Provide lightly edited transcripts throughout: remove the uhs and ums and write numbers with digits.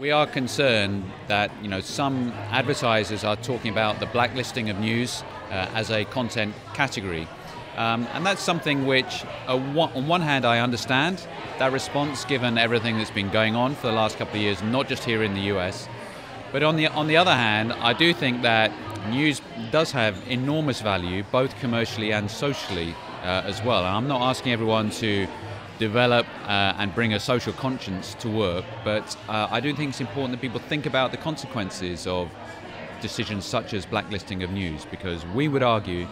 We are concerned that some advertisers are talking about the blacklisting of news as a content category. And that's something which, on one hand, I understand that response given everything that's been going on for the last couple of years, not just here in the US. But on the other hand, I do think that news does have enormous value, both commercially and socially as well. And I'm not asking everyone to develop and bring a social conscience to work, but I do think it's important that people think about the consequences of decisions such as blacklisting of news, because we would argue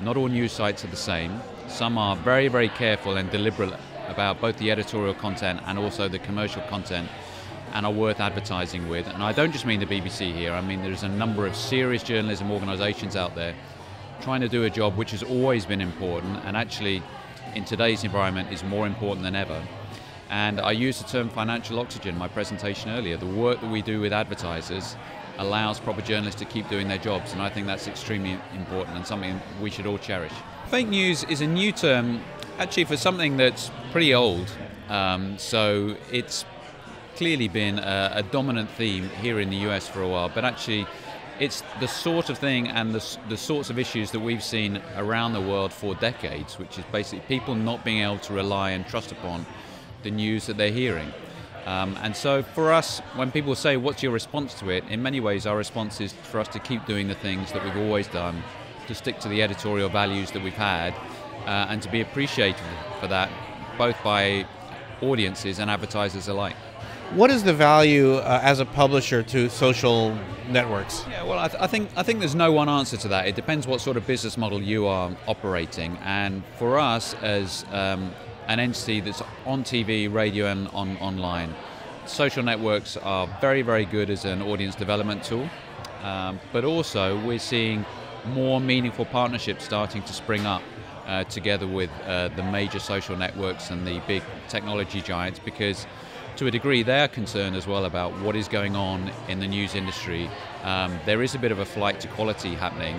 not all news sites are the same. Some are very, very careful and deliberate about both the editorial content and also the commercial content, and are worth advertising with. And I don't just mean the BBC here, I mean there's a number of serious journalism organisations out there trying to do a job which has always been important, and actually in today's environment is more important than ever. And I used the term financial oxygen in my presentation earlier. The work that we do with advertisers allows proper journalists to keep doing their jobs, and I think that's extremely important and something we should all cherish. Fake news is a new term actually for something that's pretty old, so it's clearly been a dominant theme here in the US for a while, but actually it's the sort of thing and the sorts of issues that we've seen around the world for decades, which is basically people not being able to rely and trust upon the news that they're hearing. And so for us, when people say, what's your response to it? In many ways, our response is for us to keep doing the things that we've always done, to stick to the editorial values that we've had, and to be appreciated for that, both by audiences and advertisers alike. What is the value as a publisher to social networks? Yeah, well, I think there's no one answer to that. It depends what sort of business model you are operating. And for us, as an entity that's on TV, radio, and online, social networks are very, very good as an audience development tool. But also, we're seeing more meaningful partnerships starting to spring up together with the major social networks and the big technology giants, because to a degree they're concerned as well about what is going on in the news industry. There is a bit of a flight to quality happening,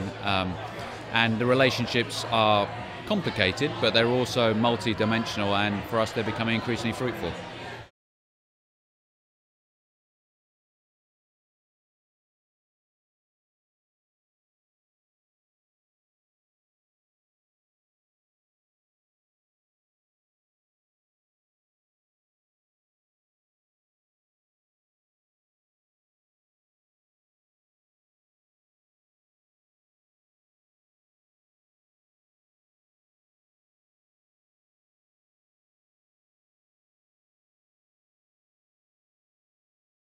and the relationships are complicated, but they're also multi-dimensional, and for us they're becoming increasingly fruitful.